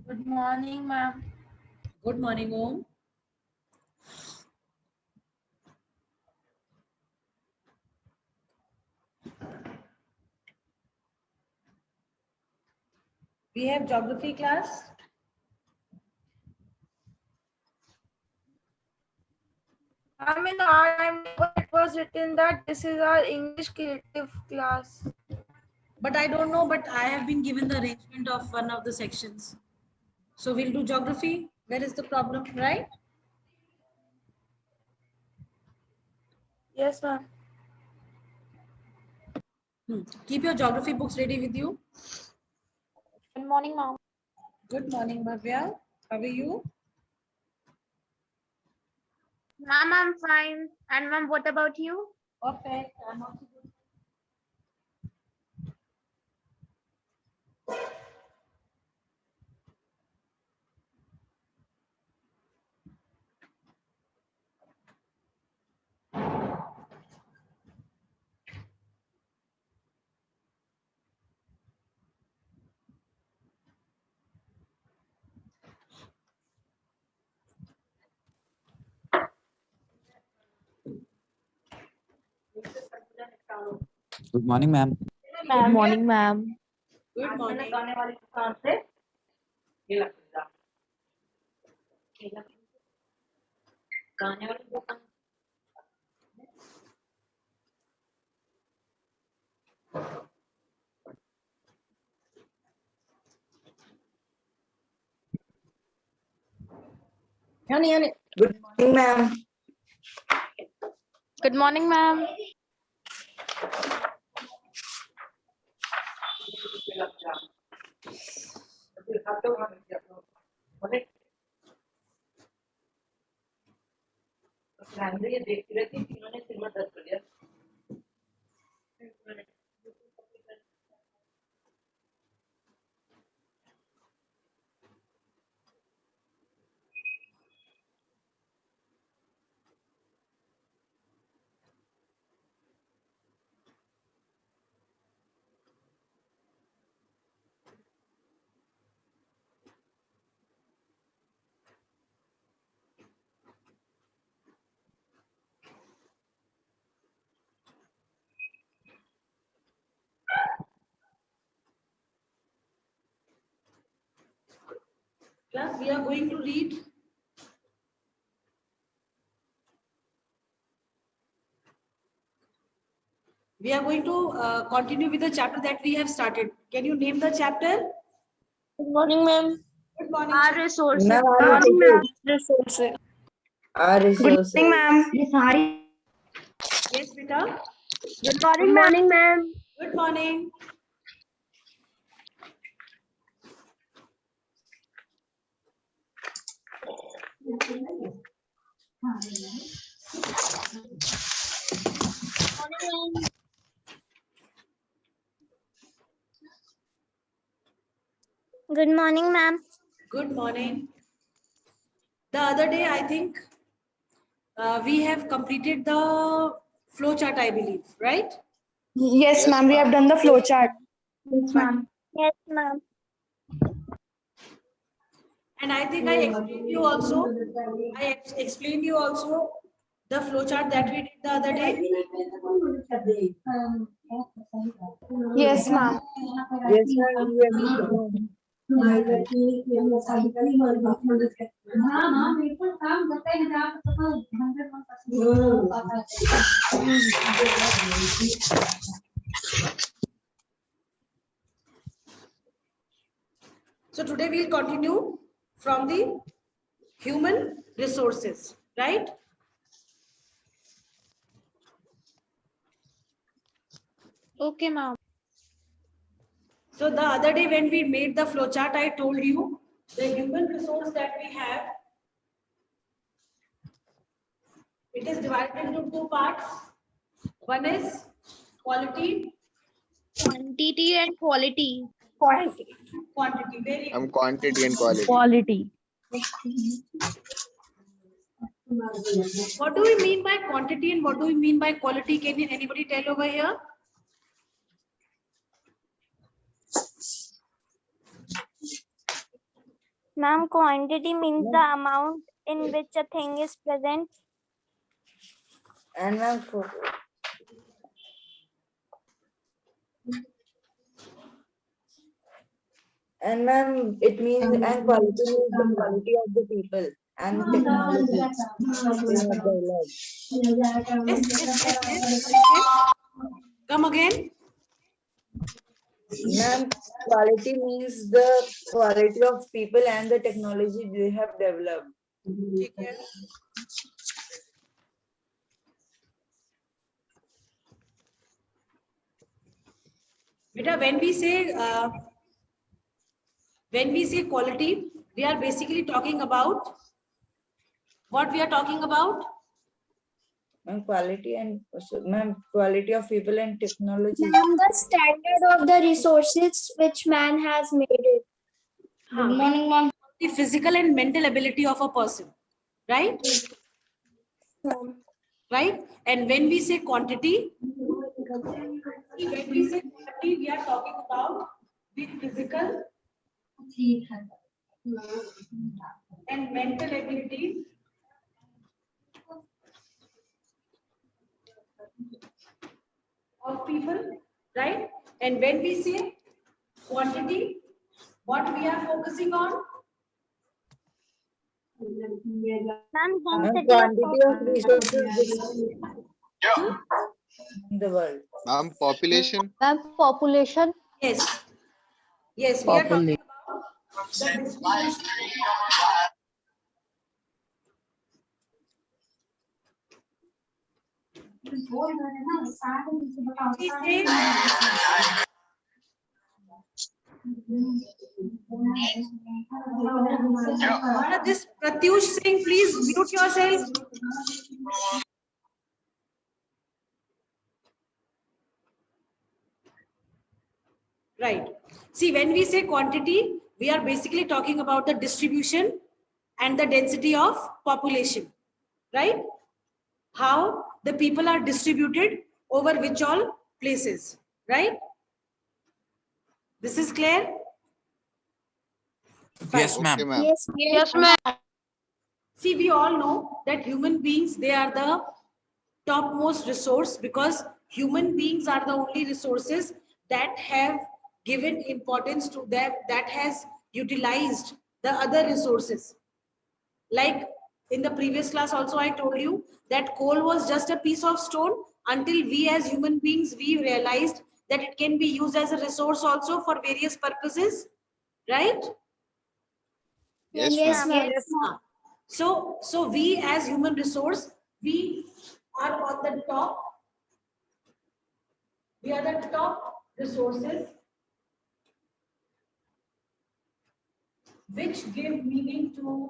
Good morning, ma'am. Good morning, Om. We have geography class. I mean, our timetable it was written that this is our English creative class. But I don't know, but I have been given the arrangement of one of the sections. So we'll do geography. Where is the problem, right? Yes, ma'am. Keep your geography books ready with you. Good morning, ma'am. Good morning, Bhavya. How are you? Ma'am, I'm fine. And ma'am, what about you? Perfect. I'm also good. Good morning, ma'am. Good morning, ma'am. Good morning. Good morning, ma'am. Good morning, ma'am. Class, we are going to read. We are going to continue with the chapter that we have started. Can you name the chapter? Good morning, ma'am. Good morning. Our resources. Ma'am, Good morning, ma'am. Resources. our resources. Good morning, ma'am. Yes, Vita. Good morning, ma'am. Good morning. Good morning, ma'am. Good morning. The other day, I think we have completed the flow chart, I believe, right? Yes, ma'am. We have done the flow chart. Yes, ma'am. Yes, ma'am. And I think I explained you also. Explained you also the flow chart that we did the other day. Yes, ma'am. Yes, ma'am. We understand. So today we'll continue from the human resources, right? Okay, ma'am. So the other day when we made the flow chart, I told you the human resource that we have, it is divided into two parts. One is quality, Quantity and quality. Quantity. quantity. Very good. Quantity and quality. Quality. What do we mean by quantity and what do we mean by quality? Can anybody tell over here? Ma'am, quantity means the amount in which a thing is present. And ma'am, it means and quality means the quality of the people and technology they have developed. Yes. Come again. Ma'am, quality means the quality of people and the technology they have developed. Take care. Beta, when we say quality, we are basically talking about what we are talking about. Ma'am, quality of people and technology. Ma'am, the standard of the resources which man has made it. Good morning, ma'am. The physical and mental ability of a person, right? Right? And when we say quantity, we are talking about the physical and mental abilities of people, right? And when we say quantity, what we are focusing on? Ma'am, Ma'am, density quantity of resources in the world. Ma'am, population. Ma'am, population. Yes. Yes, we are talking about the distribution. We say this Pratyush Singh, please mute yourself. Right. See, when we say quantity, we are basically talking about the distribution and the density of population, right? How the people are distributed over which all places, right? This is clear? Yes, Okay, ma'am. ma'am. Yes, ma'am. See, we all know that human beings, they are the topmost resource because human beings are the only resources that have given importance to them, that has utilized the other resources. Like in the previous class also I told you that coal was just a piece of stone until we as human beings, we realized that it can be used as a resource also for various purposes, right? Yes, Yes, ma'am. ma'am. So we as human resource, we are on the top. We are the top resources which give meaning to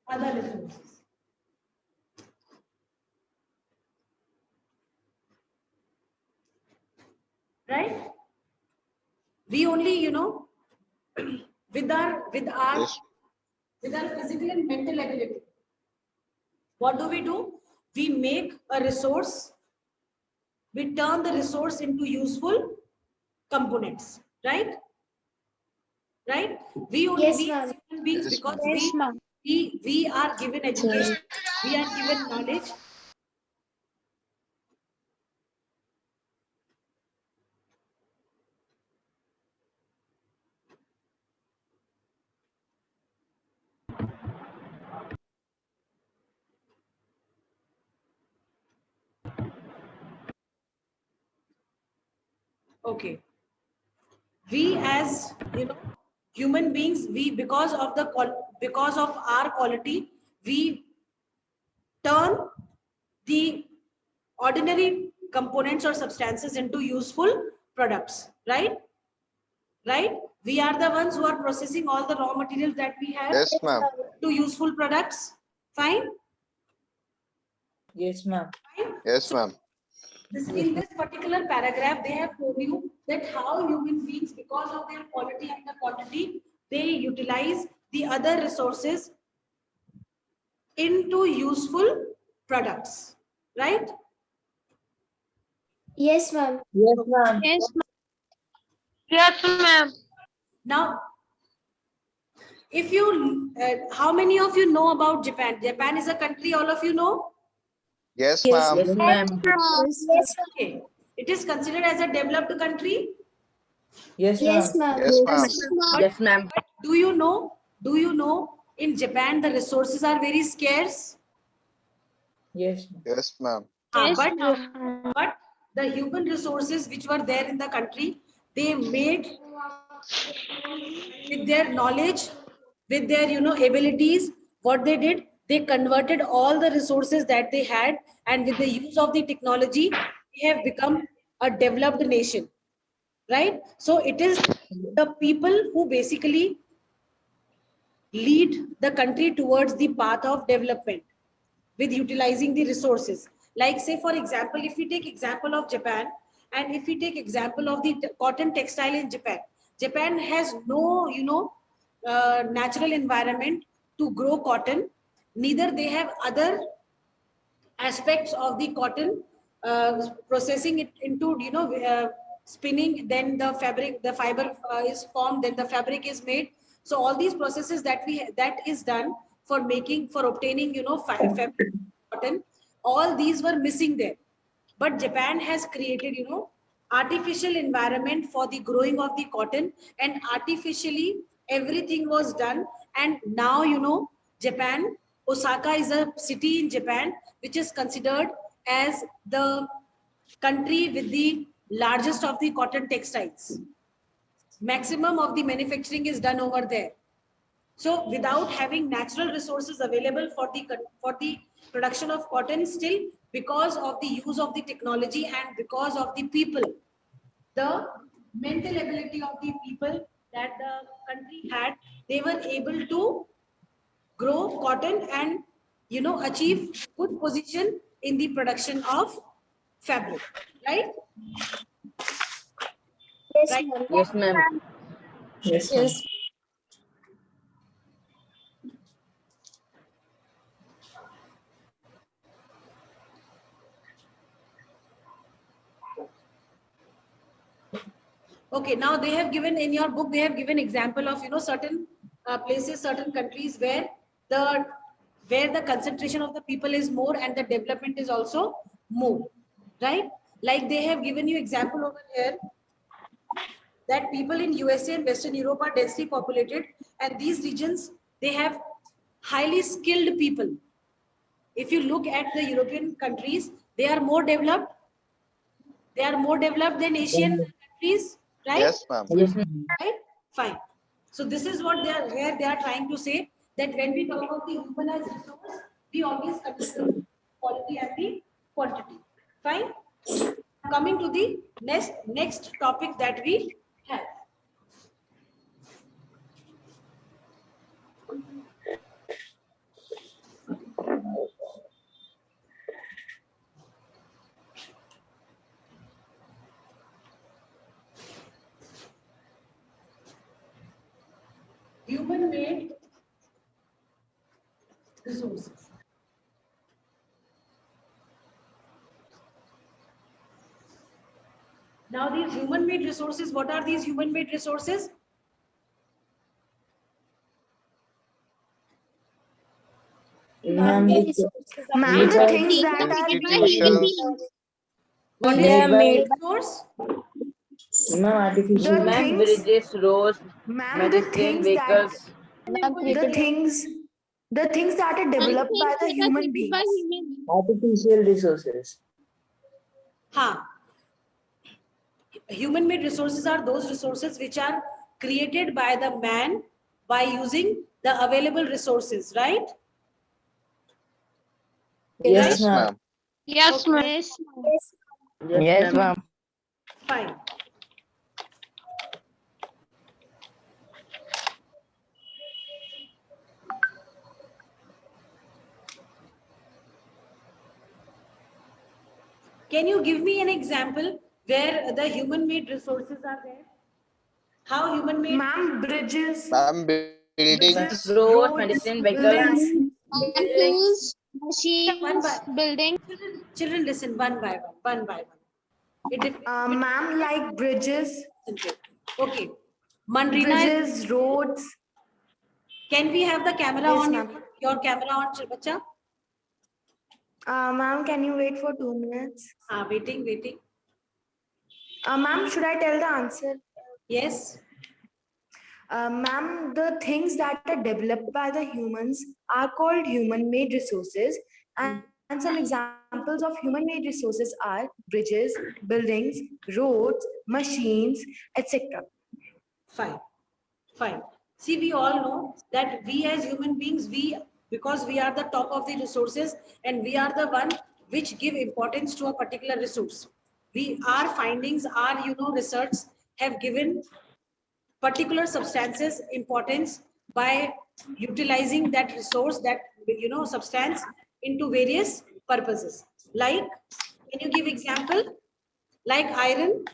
other resources. Right? We only, with our Yes. physical and mental ability, what do? We make a resource, we turn the resource into useful components, right? Right? We only Yes, we as ma'am. human beings, Yes, because ma'am. Yes, ma'am. we are given education, we are given knowledge. Okay. We as human beings, we because of our quality, we turn the ordinary components or substances into useful products, right? Right? We are the ones who are processing all the raw materials that we have Yes, ma'am. to useful products. Fine? Yes, ma'am. Fine? Yes, ma'am. In this particular paragraph, they have told you that how human beings, because of their quality and the quantity, they utilize the other resources into useful products, right? Yes, ma'am. Yes, ma'am. Yes, ma'am. Yes, ma'am. Now, if you, how many of you know about Japan? Japan is a country, all of you know? Yes, Yes, ma'am. ma'am. Yes, ma'am. Okay. It is considered as a developed country. Yes, Yes, ma'am. ma'am. Yes, ma'am. Yes, ma'am. Do you know in Japan the resources are very scarce? Yes, ma'am. Yes, ma'am. Ah, Yes, ma'am. but the human resources which were there in the country, they made with their knowledge, with their abilities, what they did, they converted all the resources that they had, and with the use of the technology, they have become a developed nation, right? So it is the people who basically lead the country towards the path of development with utilizing the resources. Like say for example, if we take example of Japan, and if we take example of the cotton textile in Japan, Japan has no natural environment to grow cotton, neither they have other aspects of the cotton, processing it into spinning, then the fabric, the fiber is formed, then the fabric is made. So all these processes that is done for making, for obtaining fabric, cotton, all these were missing there. But Japan has created artificial environment for the growing of the cotton, and artificially everything was done. And now Japan, Osaka is a city in Japan which is considered as the country with the largest of the cotton textiles. Maximum of the manufacturing is done over there. So without having natural resources available for the production of cotton, still because of the use of the technology and because of the people, the mental ability of the people that the country had, they were able to grow cotton and achieve good position in the production of fabric, right? Yes, Right. ma'am. Yes, ma'am. Yes, ma'am. Yes. Okay, now they have given in your book, they have given example of certain places, certain countries where the concentration of the people is more and the development is also more, right? Like they have given you example over here that people in USA and Western Europe are densely populated, and these regions, they have highly skilled people. If you look at the European countries, they are more developed. They are more developed than Asian countries, right? Yes, ma'am. Yes, ma'am. Right? Fine. So this is what they are trying to say, that when we talk about the human as resource, we always consider quality and the quantity. Fine. Coming to the next topic that we have. Human-made resources. Now these human-made resources, what are these human-made resources? Ma'am, The this- resources are Ma'am, Made the by- things that are Institutions. What They is are human made resource? Ma'am, artificial. The Ma'am, things- bridges, roads, ma'am, medicine, vehicles. Ma'am, the things that are developed by the human beings. Artificial resources. Ha. Human-made resources are those resources which are created by the man by using the available resources, right? Yes, Yes, ma'am. ma'am. Yes, Okay. ma'am. Yes, Yes, ma'am. Fine. Can you give me an example where the human-made resources are there? How human-made? Ma'am, bridges, Ma'am, buildings. Roads, roads, medicine, vehicles. buildings. Ma'am, tools. One by building. children listen one by one, one by one. It depends. Ma'am, like bridges, Okay. Mandrina, bridges, roads. can we have the camera Yes, on? ma'am. Your camera on, bacha? Ma'am, can you wait for 2 minutes? Waiting, waiting. Ma'am, should I tell the answer? Yes. Ma'am, the things that are developed by the humans are called human-made resources, and some examples of human-made resources are bridges, buildings, roads, machines, etc. Fine. Fine. See, we all know that we as human beings, because we are the top of the resources and we are the one which give importance to a particular resource. Our findings, our, research have given particular substances importance by utilizing that resource, that, substance into various purposes. Like, can you give example? Like iron.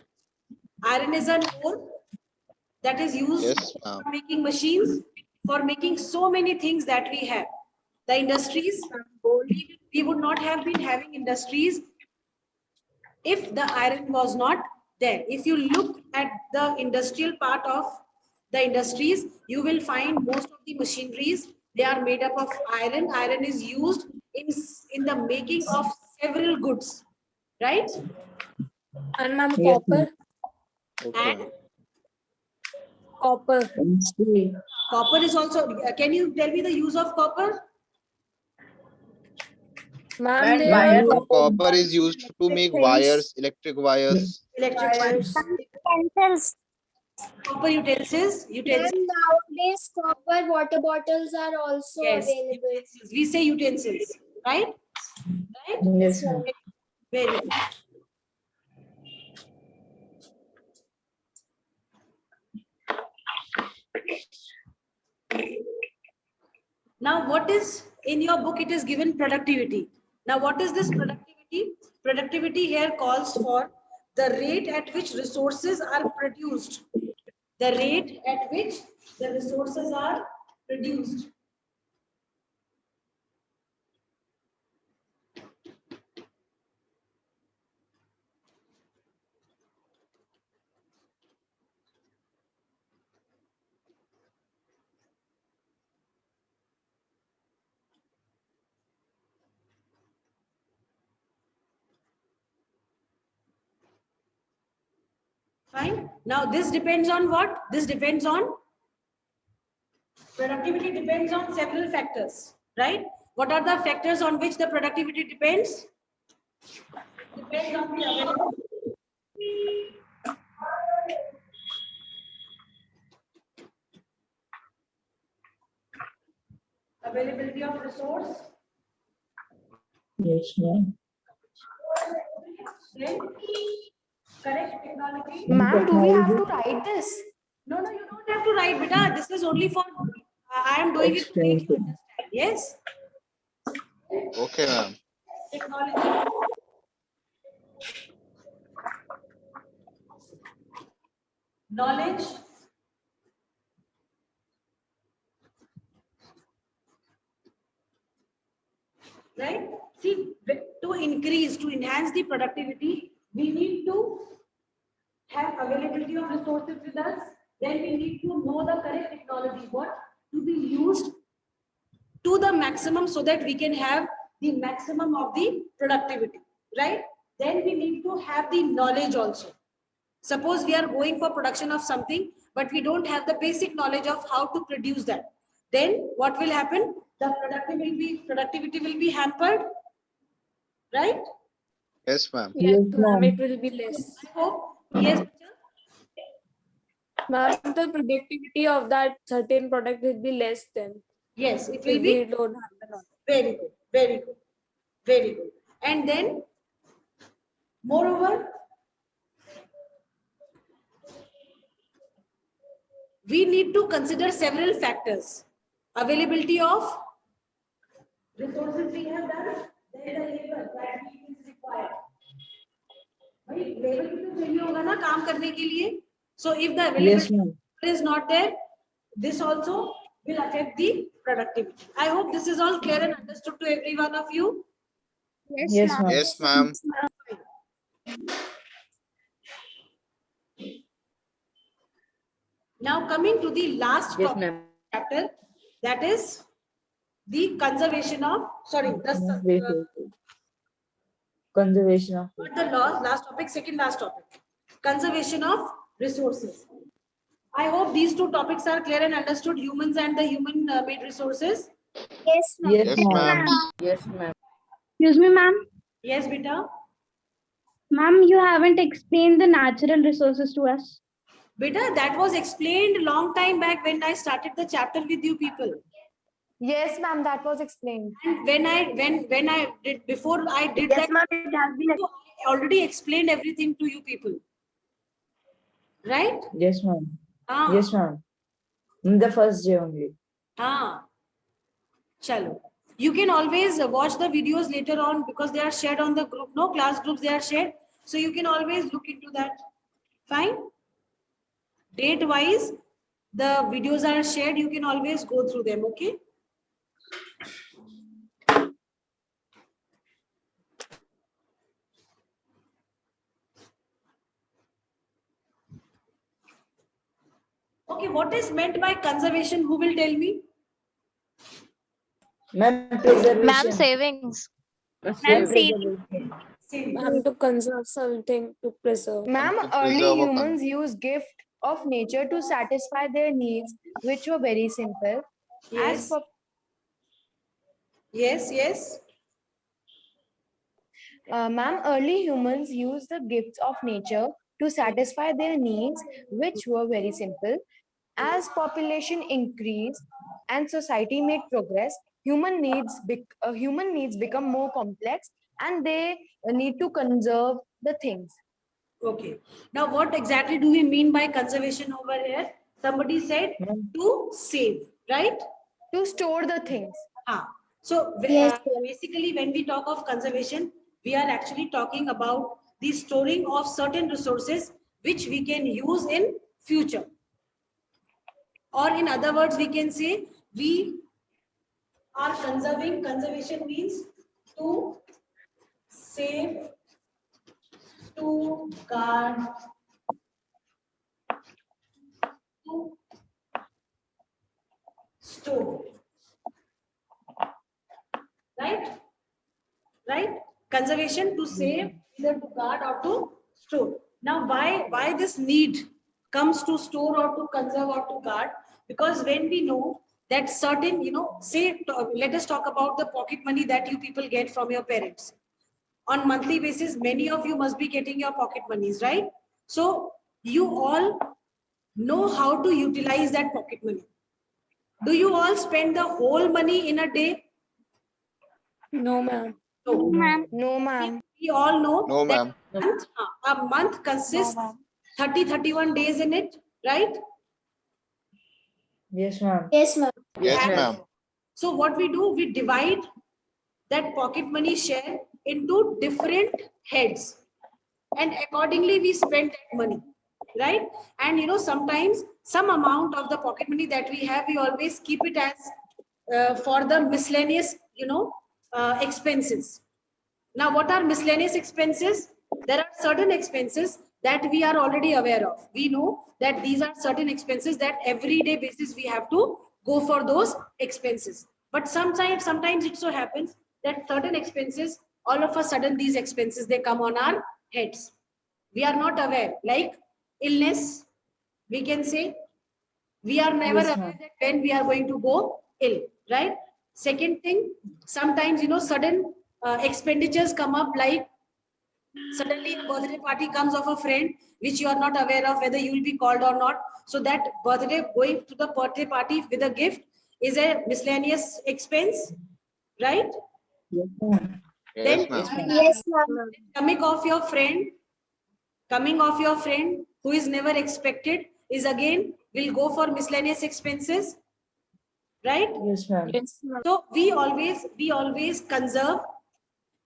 Iron is an ore that is used Yes, ma'am. for making machines, for making so many things that we have. The industries, we would not have been having industries if the iron was not there. If you look at the industrial part of the industries, you will find most of the machineries, they are made up of iron. Iron is used in the making of several goods, right? And ma'am, Yes, copper. Okay, And ma'am. Copper. copper is also, can you tell me the use of copper? Ma'am, And there wire. are Copper is used to make wires, electric wires. Electric wires. Pencils. Copper utensils. Ma'am, nowadays copper water bottles are also Yes, available. utensils. We say utensils, right? Right? Yes, ma'am. Very good. Now, what is in your book? It is given productivity. Now, what is this productivity? Productivity here calls for the rate at which resources are produced. The rate at which the resources are produced. Fine. Now, this depends on what? This depends on productivity depends on several factors, right? What are the factors on which the productivity depends? Depends on the availability of resource. Yes, ma'am. Then, correct technology. Ma'am, do we have to write this? No, you don't have to write, beta. This is only for, I am doing it to make you understand. Yes? Okay, ma'am. Technology. Knowledge. Right? See, to enhance the productivity, we need to have availability of resources with us. Then we need to know the correct technology, what to be used to the maximum so that we can have the maximum of the productivity, right? Then we need to have the knowledge also. Suppose we are going for production of something, but we don't have the basic knowledge of how to produce that. Then what will happen? The productivity will be hampered, right? Yes, ma'am. Yes, ma'am, it will be less. I hope. Yes. Ma'am, the productivity of that certain product will be less than Yes, it will if be we don't have the knowledge. very good, very good, very good. And then, moreover, we need to consider several factors. Availability of resources we have done, then the labor that is required. भाई labor भी तो चाहिए होगा ना काम करने के लिए. So if the availability is not there, this also will affect the productivity. I hope this is all clear and understood to every one of you. Yes, ma'am. Yes, ma'am. Now coming to the last topic chapter, that is the conservation of, sorry, Conservation of not the laws, last topic, second last topic, conservation of resources. I hope these two topics are clear and understood, humans and the human made resources. Yes, ma'am. Yes, ma'am. Yes, ma'am. Excuse me, ma'am. Yes, beta. Ma'am, you haven't explained the natural resources to us. Beta, that was explained long time back when I started the chapter with you people. Yes, ma'am, that was explained. And when I did, before I did Yes, that, ma'am. It has been. I already explained everything to you people. Right? Yes, ma'am. Ah. Yes, ma'am. In the first day only. Ah. Chalo. You can always watch the videos later on because they are shared on the group. No class groups, they are shared. So you can always look into that. Fine. Date wise, the videos are shared. You can always go through them. Okay. Okay. What is meant by conservation? Who will tell me? Ma'am, preservation. Ma'am, savings. Preservation. Same. To conserve something, to preserve. Ma'am, To early preserve a humans used gift of nature to satisfy their needs, which were very simple. As Yes. per Yes. Yes. Ma'am, early humans used the gifts of nature to satisfy their needs, which were very simple. As population increased and society made progress, human needs become more complex, and they need to conserve the things. Okay. Now, what exactly do we mean by conservation over here? Somebody said Ma'am, to save, right? To store the things. Ah. So Yes, basically, when we talk of conservation, we are actually talking about the storing of certain resources which we can use in future. Or in other words, we can say we are conserving. Conservation means to save, to guard, to store. Right? Conservation to save, either to guard or to store. Now, why this need comes to store or to conserve or to guard? Because when we know that certain, say, let us talk about the pocket money that you people get from your parents. On monthly basis, many of you must be getting your pocket monies, right? So you all know how to utilize that pocket money. Do you all spend the whole money in a day? no, ma'am. No. No, ma'am. We all know No, that ma'am. a month consists 30-31 days in it, right? yes, ma'am. Yes, ma'am. Yes, ma'am. So what we do, we divide that pocket money share into different heads, and accordingly we spend that money, right? And sometimes some amount of the pocket money that we have, we always keep it as for the miscellaneous expenses. Now, what are miscellaneous expenses? There are certain expenses that we are already aware of. We know that these are certain expenses that everyday basis we have to go for those expenses. But sometimes it so happens that certain expenses, all of a sudden these expenses, they come on our heads. We are not aware, like illness, we can say. We are never Yes, aware ma'am. that when we are going to go ill, right? Second thing, sometimes, sudden expenditures come up, like suddenly a birthday party comes of a friend which you are not aware of whether you will be called or not. So that birthday, going to the birthday party with a gift is a miscellaneous expense, right? Yes, ma'am. Then Yes, ma'am. Yes, ma'am. coming of your friend who is never expected is again will go for miscellaneous expenses, right? Yes, ma'am. Yes, ma'am. So we always conserve,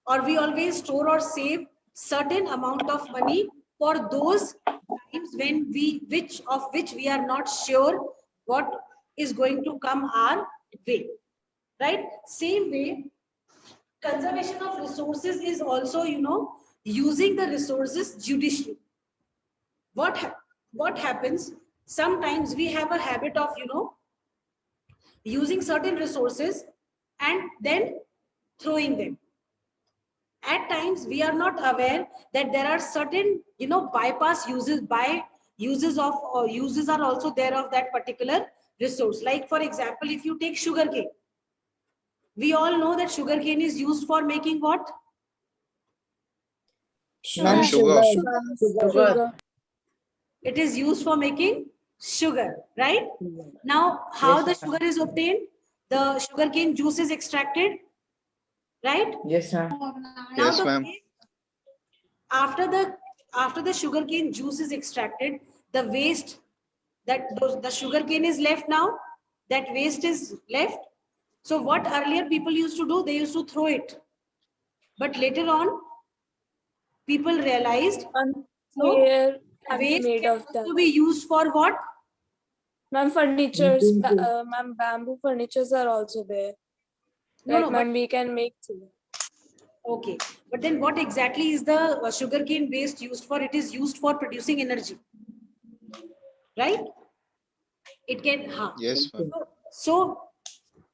or we always store or save certain amount of money for those times when which we are not sure what is going to come our way, right? Same way, conservation of resources is also, using the resources judiciously. What happens? Sometimes we have a habit of, using certain resources and then throwing them. At times we are not aware that there are certain, bypass uses by uses of uses are also there of that particular resource. Like for example, if you take sugarcane, we all know that sugarcane is used for making what? Ma'am, Sugar. Sugar. It is used for making sugar, right? Now, how Yes, the ma'am. sugar is obtained? The sugarcane juice is extracted, right? Yes, ma'am. Now Yes, the ma'am. waste, after the sugarcane juice is extracted, the waste the sugarcane is left now, that waste is left. So what earlier people used to do, they used to throw it. But later on, people realized, so Here can be waste made can of that. also be used for what? Ma'am, furnitures, Utensils. ma'am, bamboo furnitures are also there. No, Like, no, ma'am, but we can make too. okay. But then what exactly is the sugarcane waste used for? It is used for producing energy, right? It can, Yes, ma'am. so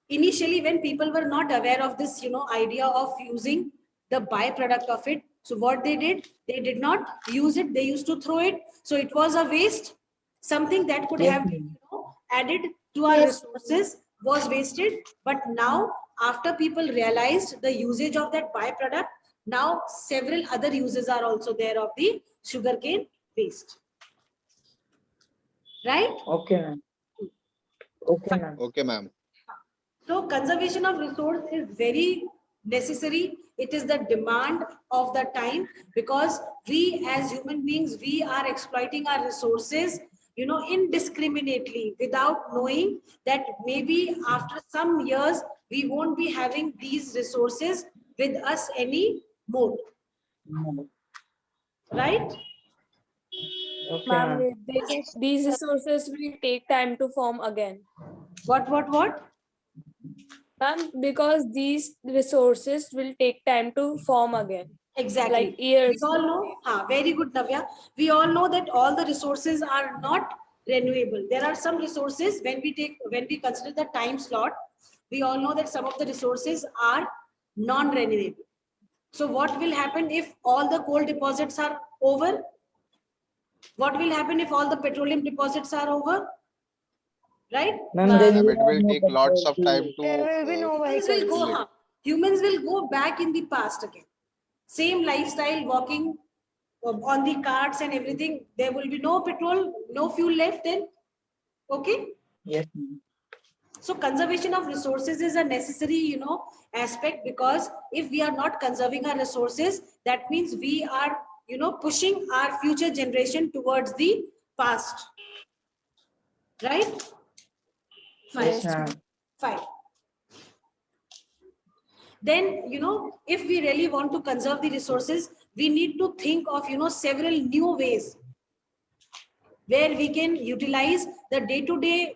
initially when people were not aware of this, idea of using the byproduct of it, so what they did not use it, they used to throw it. So it was a waste, something that could Yes, have been, ma'am. added to our Yes. resources was wasted. But now, after people realized the usage of that byproduct, now several other uses are also there of the sugarcane waste, right? Okay, ma'am. Okay, ma'am. Okay, ma'am. So conservation of resource is very necessary. It is the demand of the time, because we as human beings, we are exploiting our resources, indiscriminately, without knowing that maybe after some years, we won't be having these resources with us anymore, right? Okay, Ma'am, ma'am. these resources will take time to form again. What? Ma'am, because these resources will take time to form again. Exactly. Like years. We all know, very good, Navya. We all know that all the resources are not renewable. There are some resources when we consider the time slot, we all know that some of the resources are non-renewable. So what will happen if all the coal deposits are over? What will happen if all the petroleum deposits are over? Right? Ma'am, Ma'am, then Ma'am, we it have will no take lots control of time There to will be no Humans will vehicles. go, humans will go back in the past again. Same lifestyle, walking on the carts and everything. There will be no petrol, no fuel left then. Okay. Yes, ma'am. So conservation of resources is a necessary, aspect, because if we are not conserving our resources, that means we are, pushing our future generation towards the past. Right? Yes, yes. ma'am. Fine. Then, if we really want to conserve the resources, we need to think of, several new ways where we can utilize the day-to-day,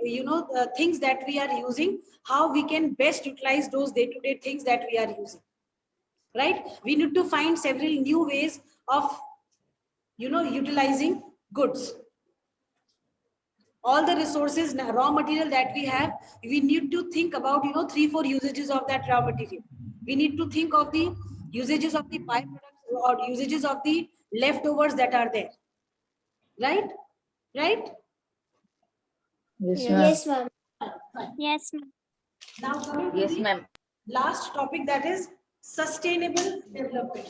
things that we are using, how we can best utilize those day-to-day things that we are using, right? We need to find several new ways of, utilizing goods. All the resources, raw material that we have, we need to think about, 3-4 usages of that raw material. We need to think of the usages of the byproducts or usages of the leftovers that are there, right? Yes, Yes. ma'am. Yes, ma'am. Yes, ma'am. Now coming to Yes, the ma'am. last topic, that is sustainable development.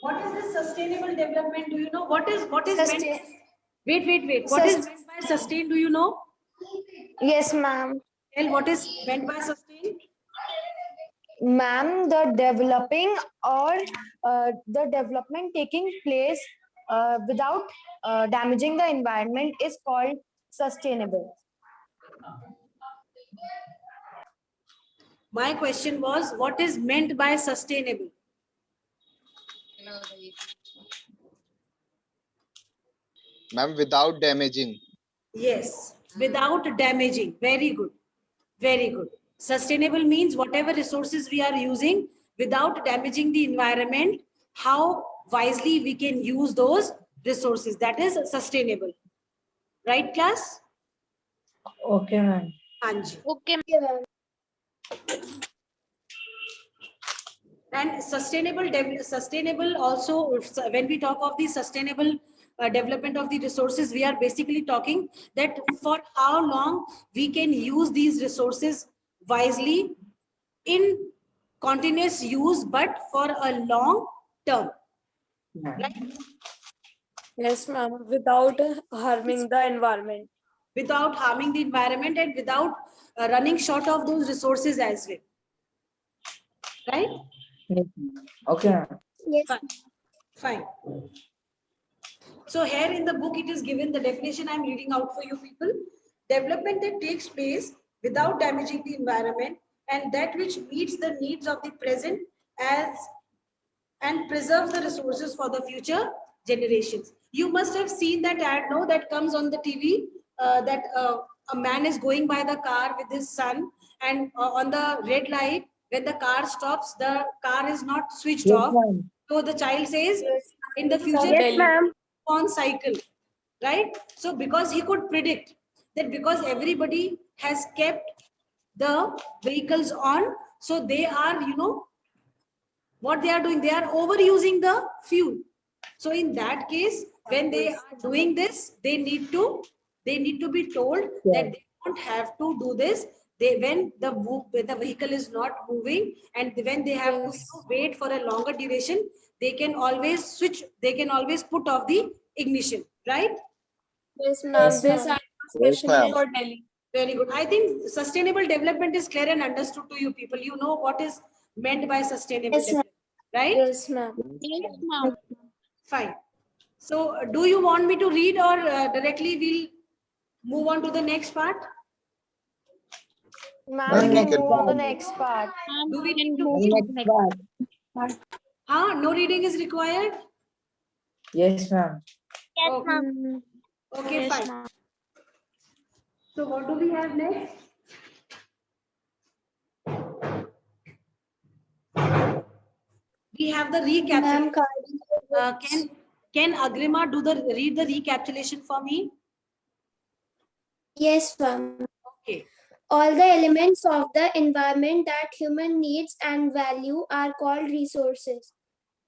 What is this sustainable development? Do you know what is meant? Wait. What is meant by sustain? Do you know? Yes, ma'am. Tell what is meant by sustain. Ma'am, the developing or the development taking place without damaging the environment is called sustainable. My question was, what is meant by sustainable? Ma'am, without damaging. Yes, without damaging. Very good. Very good. Sustainable means whatever resources we are using without damaging the environment, how wisely we can use those resources. That is sustainable. Right, class? Okay, ma'am. Anji. Okay. And sustainable also, when we talk of the sustainable development of the resources, we are basically talking that for how long we can use these resources wisely in continuous use, but for a long term. Yes, ma'am. Without harming the environment. Without harming the environment and without running short of those resources as well. Right? Yes, ma'am. Okay, ma'am. Yes. Fine. So here in the book, it is given the definition I'm reading out for you people. Development that takes place without damaging the environment and that which meets the needs of the present as and preserves the resources for the future generations. You must have seen that ad, no, that comes on the TV, that a man is going by the car with his son, and on the red light, when the car stops, the car is not switched Yes, off. ma'am. So the child says, in the future, Yes, ma'am. on cycle, right? So because he could predict that because everybody has kept the vehicles on, so they are, what they are doing, they are overusing the fuel. So in that case, when they are doing this, they need to be told that they don't have to do this. They, when the vehicle is not moving and when they have to wait for a longer duration, they can always switch, they can always put off the ignition, right? Yes, ma'am. This ma'am. ad was Yes, especially ma'am. for Delhi. Very good. I think sustainable development is clear and understood to you people. You know what is meant by sustainable Yes, ma'am. development, right? Yes, ma'am. Yes, ma'am. Fine. So, do you want me to read or directly we'll move on to the next part? Ma'am, Ma'am, we we can can move on move the on. next part. Ma'am, Do we we need can to move read? to the next part. No reading is required? Yes, ma'am. Yes, Okay, ma'am. okay, Yes, fine. ma'am. So, what do we have next? We have the Ma'am, recapitulation. Can Agrima read the recapitulation for me? yes, ma'am. Okay. All the elements of the environment that human needs and value are called resources.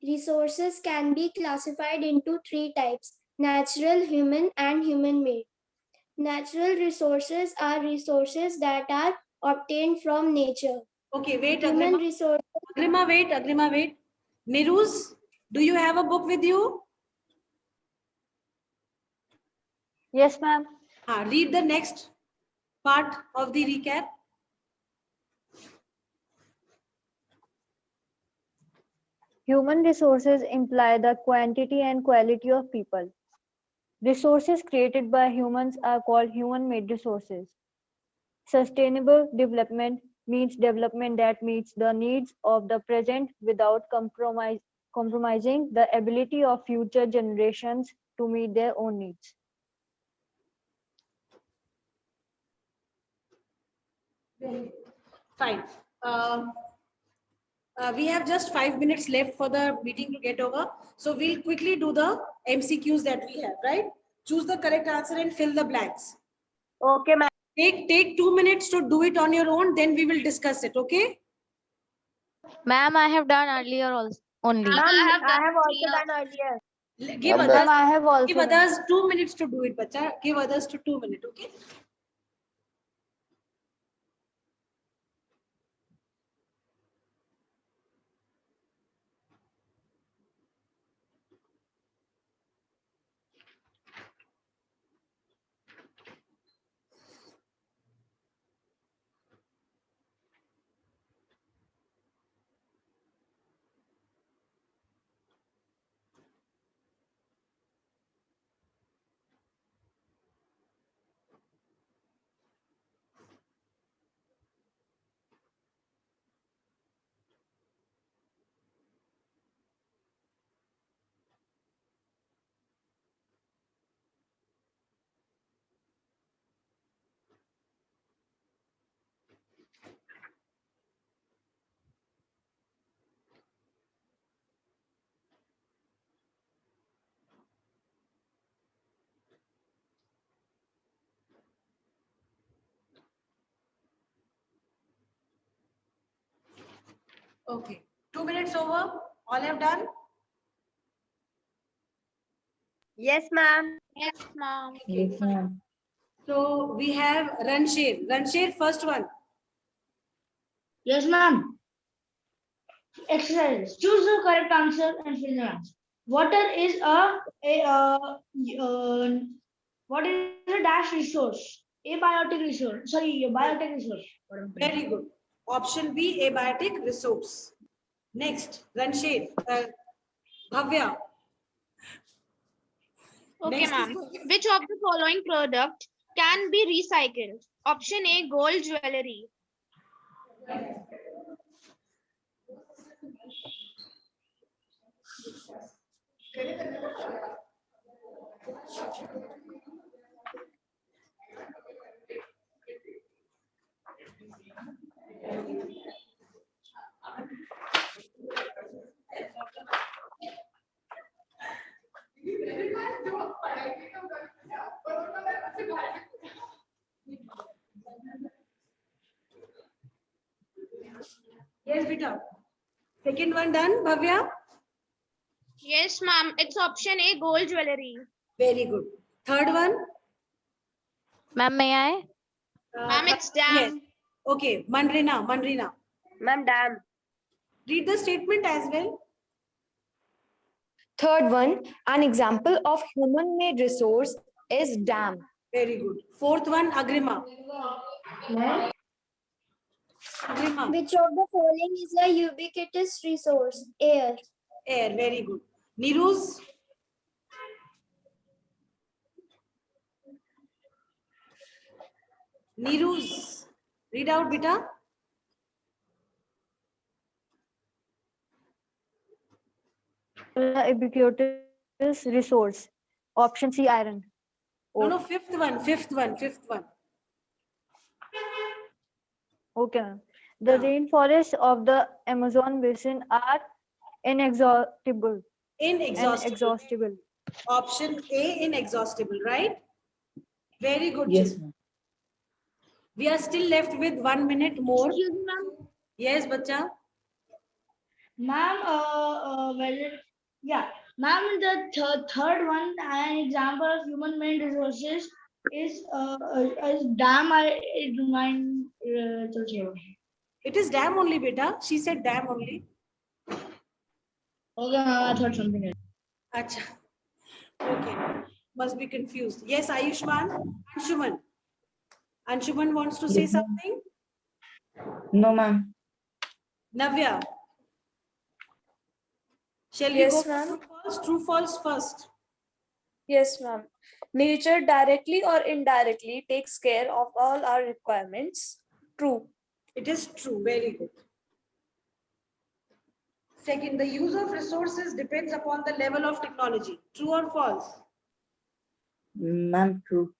Resources can be classified into three types: natural, human, and human-made. Natural resources are resources that are obtained from nature. Okay, wait, Human Agrima. resources. Agrima, wait. Niruz, do you have a book with you? Yes, ma'am. Read the next part of the recap. Human resources imply the quantity and quality of people. Resources created by humans are called human-made resources. Sustainable development means development that meets the needs of the present without compromising the ability of future generations to meet their own needs. Fine. We have just 5 minutes left for the meeting to get over. So we'll quickly do the MCQs that we have, right? Choose the correct answer and fill the blanks. Okay, ma'am. Take 2 minutes to do it on your own, then we will discuss it, okay? Ma'am, I have done earlier also only. Ma'am, I have also done earlier. Give Ma'am, others, I have also give others 2 minutes to do it, bacha. Give others to 2 minutes, okay? Okay. 2 minutes over. All have done? Yes, ma'am. Yes, ma'am. Okay, Yes, fine. ma'am. So we have Ranshir. Ranshir, first one. Yes, ma'am. Exercise. Choose the correct answer and fill the answer. Water is what is a dash resource? Abiotic resource. Sorry, a biotic resource. Very good. Option B, abiotic resource. Next, Ranshir. Bhavya. Okay, Next ma'am. is Which of the following product can be recycled? Option A, gold jewelry. yes, beta. Second one done, Bhavya. Yes, ma'am. It's option A, gold jewelry. Very good. Third one. Ma'am, may I? Ma'am, it's dam. Yes. Okay, Mandrina. Mandrina. Ma'am, dam. Read the statement as well. Third one, an example of human-made resource is dam. Very good. Fourth one, Agrima. Agrima. Which of the following is a ubiquitous resource? Air. Air. Very good. Niruz. Niruz. Read out, beta. Ubiquitous resource. Option C, iron. No, no, fifth one. Okay. The rainforests of the Amazon basin are inexhaustible. Inexhaustible. Option A, inexhaustible, right? Very good. Yes, children. ma'am. We are still left with 1 minute more. Excuse me, ma'am. Yes, bacha. Ma'am, ma'am, the third one, an example of human-made resources is dam. It remind It is dam only, beta. She said dam only. Okay, ma'am, I thought something else. Acha. Okay. Must be confused. Yes, Ayushman. Anshuman. Anshuman wants to say Yes, ma'am. something. No, ma'am. Navya. Shall we Yes, go for ma'am. true, false first? Yes, ma'am. Nature directly or indirectly takes care of all our requirements. True. It is true. Very good. Second, the use of resources depends upon the level of technology. True or false? Ma'am, true.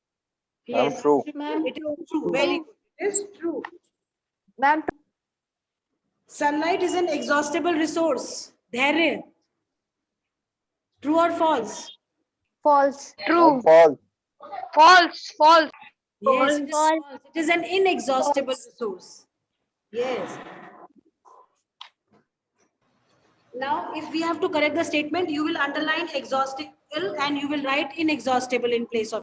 Yes. True. It is true. Very good. It is true. Ma'am, Sunlight is an exhaustible resource. Dhairya. True or false? false. True. False. False. Yes, it is false. It is an inexhaustible resource. Yes. Now, if we have to correct the statement, you will underline exhaustible and you will write inexhaustible in place of